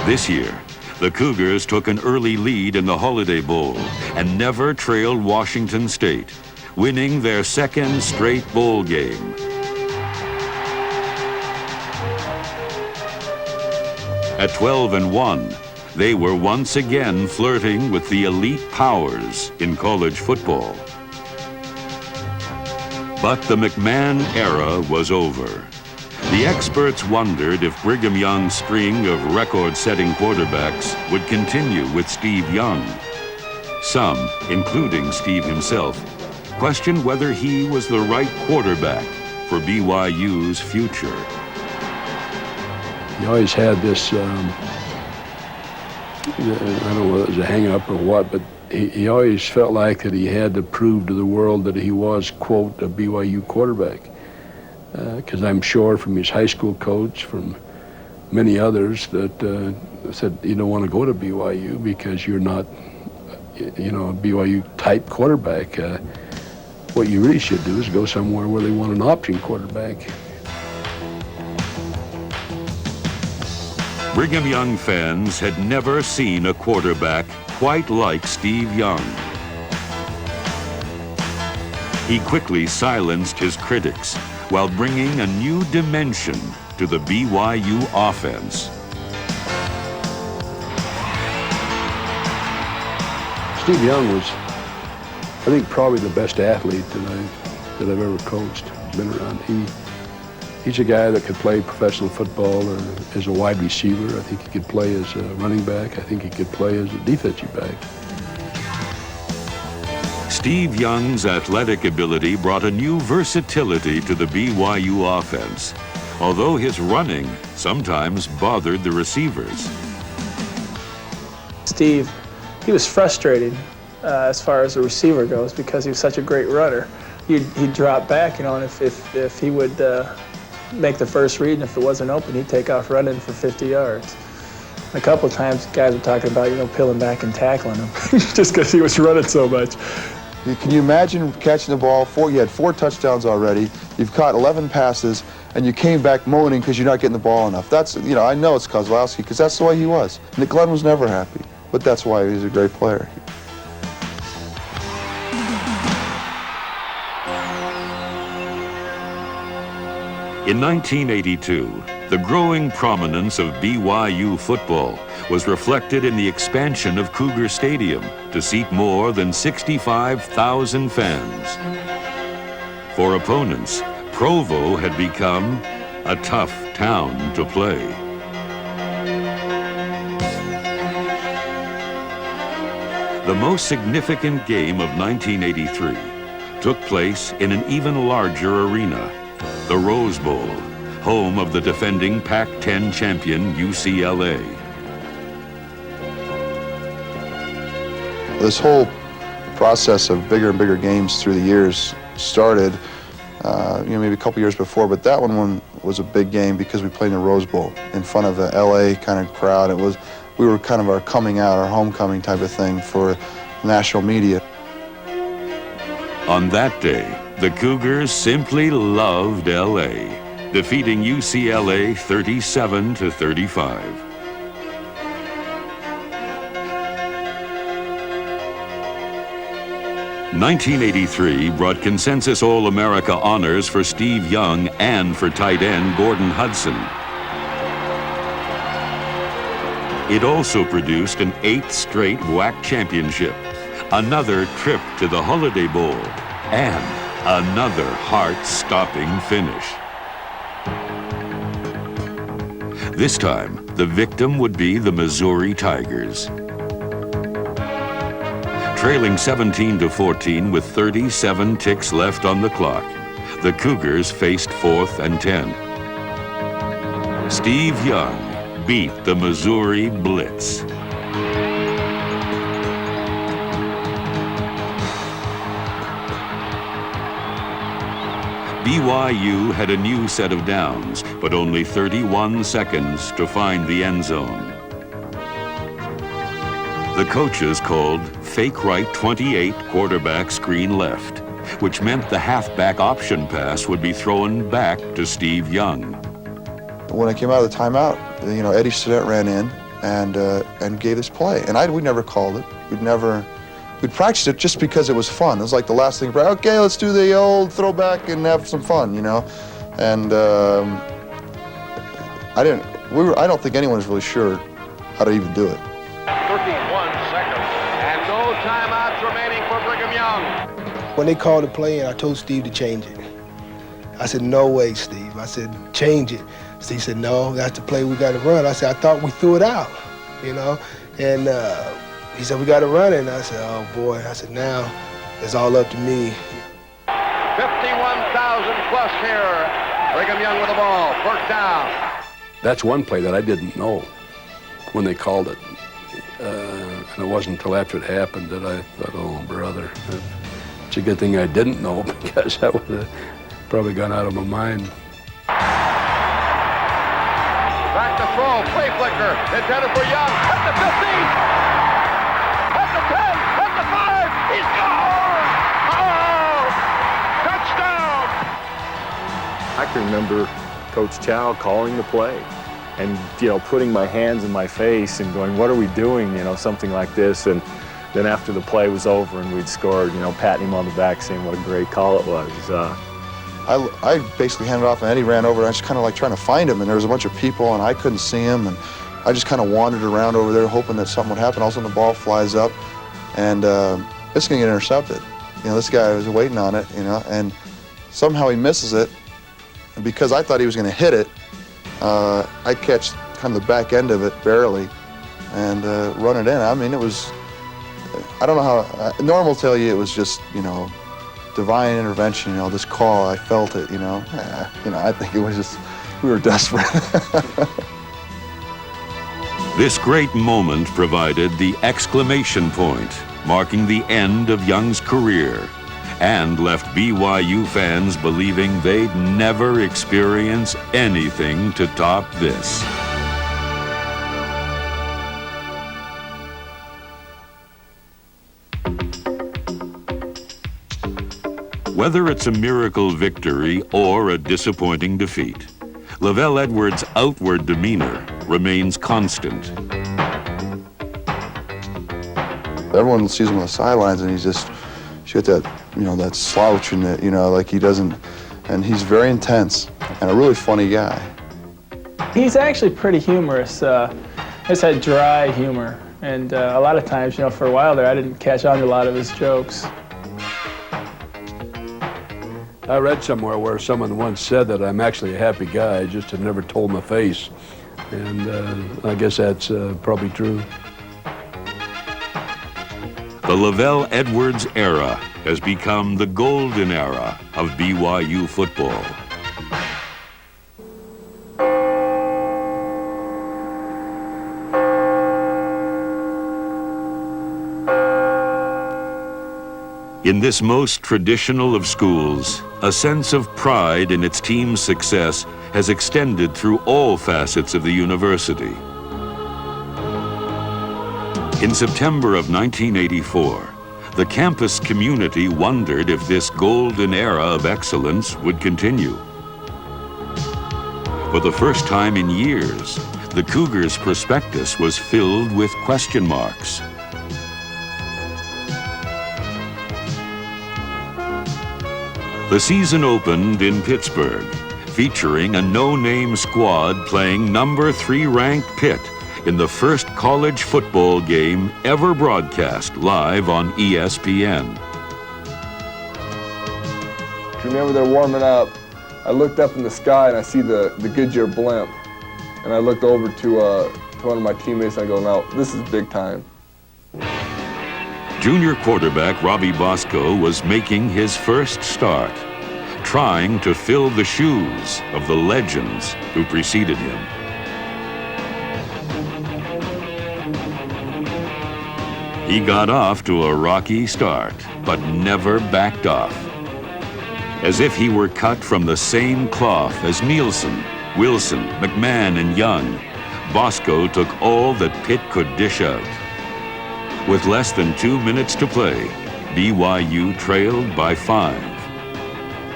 This year, the Cougars took an early lead in the Holiday Bowl and never trailed Washington State, winning their second straight bowl game. At 12-1, they were once again flirting with the elite powers in college football. But the McMahon era was over. The experts wondered if Brigham Young's string of record-setting quarterbacks would continue with Steve Young. Some, including Steve himself, questioned whether he was the right quarterback for BYU's future. He always had this, I don't know whether it was a hang-up or what, but he always felt like that he had to prove to the world that he was, quote, a BYU quarterback. Because I'm sure from his high school coach, from many others, that said, you don't want to go to BYU because you're not, you know, a BYU-type quarterback. What you really should do is go somewhere where they want an option quarterback. Brigham Young fans had never seen a quarterback quite like Steve Young. He quickly silenced his critics while bringing a new dimension to the BYU offense. Steve Young was, I think, probably the best athlete that I've ever coached, been around. He's a guy that could play professional football as a wide receiver. I think he could play as a running back. I think he could play as a defensive back. Steve Young's athletic ability brought a new versatility to the BYU offense, although his running sometimes bothered the receivers. Steve, he was frustrated as far as the receiver goes because he was such a great runner. He'd drop back, you know, and if he would make the first read, and if it wasn't open, he'd take off running for 50 yards. A couple of times, guys were talking about, you know, peeling back and tackling him just because he was running so much. Can you imagine catching the ball? You had 4 touchdowns already. You've caught 11 passes, and you came back moaning because you're not getting the ball enough. That's, you know, I know it's Kozlowski because that's the way he was. Nick Glenn was never happy, but that's why he's a great player. In 1982, the growing prominence of BYU football was reflected in the expansion of Cougar Stadium to seat more than 65,000 fans. For opponents, Provo had become a tough town to play. The most significant game of 1983 took place in an even larger arena, the Rose Bowl, home of the defending Pac-10 champion UCLA. This whole process of bigger and bigger games through the years started, you know, maybe a couple years before, but that one was a big game because we played in the Rose Bowl in front of the LA kind of crowd. We were kind of our coming out, our homecoming type of thing for national media. On that day, the Cougars simply loved LA, defeating UCLA 37-35. '83 brought consensus All-America honors for Steve Young and for tight end Gordon Hudson. It also produced an 8th straight WAC championship, another trip to the Holiday Bowl, and another heart-stopping finish. This time, the victim would be the Missouri Tigers. Trailing 17-14 with 37 ticks left on the clock, the Cougars faced 4th and 10. Steve Young beat the Missouri Blitz. BYU had a new set of downs, but only 31 seconds to find the end zone. The coaches called fake right 28 quarterback screen left, which meant the halfback option pass would be thrown back to Steve Young. When I came out of the timeout, you know, Eddie Sedette ran in, and gave this play. And we never called it. We'd practiced it just because it was fun. It was like the last thing. Okay, let's do the old throwback and have some fun, you know. And I don't think anyone was really sure how to even do it. 31 seconds and no timeouts remaining for Brigham Young. When they called the play in, I told Steve to change it. I said, no way, Steve. I said, change it. Steve said, no, that's the play we got to run. I said, I thought we threw it out, you know. And he said, we got to run it. And I said, oh, boy. I said, now it's all up to me. 51,000 plus here. Brigham Young with the ball. First down. That's one play that I didn't know when they called it. And it wasn't until after it happened that I thought, oh, brother. It's a good thing I didn't know, because that would have probably gone out of my mind. Back to throw, play flicker, intended for Young, at the 15, at the 10, at the 5, he's gone! Oh! Touchdown! I can remember Coach Chow calling the play and, you know, putting my hands in my face and going, what are we doing, you know, something like this. And then after the play was over and we'd scored, you know, patting him on the back saying what a great call it was. I basically handed off and Eddie ran over and I was kind of like trying to find him, and there was a bunch of people and I couldn't see him, and I just kind of wandered around over there hoping that something would happen. All of a sudden the ball flies up and it's going to get intercepted. You know, this guy was waiting on it, you know, and somehow he misses it. And because I thought he was going to hit it, I catch kind of the back end of it barely and run it in. I mean, it was, I don't know how, Norm will tell you it was just, you know, divine intervention, you know, this call, I felt it, you know. I think it was just, we were desperate. This great moment provided the exclamation point, marking the end of Young's career, and left BYU fans believing they'd never experience anything to top this. Whether it's a miracle victory or a disappointing defeat, Lavelle Edwards' outward demeanor remains constant. Everyone sees him on the sidelines and he's got that, you know, that slouch in it, you know, like he doesn't, and he's very intense and a really funny guy. He's actually pretty humorous. He's had dry humor, and a lot of times, you know, for a while there, I didn't catch on to a lot of his jokes. I read somewhere where someone once said that I'm actually a happy guy, I just have never told my face. And I guess that's probably true. The Lavelle Edwards era has become the golden era of BYU football. In this most traditional of schools, a sense of pride in its team's success has extended through all facets of the university. In September of 1984, the campus community wondered if this golden era of excellence would continue. For the first time in years, the Cougars' prospectus was filled with question marks. The season opened in Pittsburgh, featuring a no-name squad playing number 3 ranked Pitt in the first college football game ever broadcast live on ESPN. Whenever they're warming up, I looked up in the sky and I see the Goodyear blimp. And I looked over to one of my teammates and I go, now, this is big time. Junior quarterback Robbie Bosco was making his first start, trying to fill the shoes of the legends who preceded him. He got off to a rocky start, but never backed off. As if he were cut from the same cloth as Nielsen, Wilson, McMahon, and Young, Bosco took all that Pitt could dish out. With less than 2 minutes to play, BYU trailed by 5.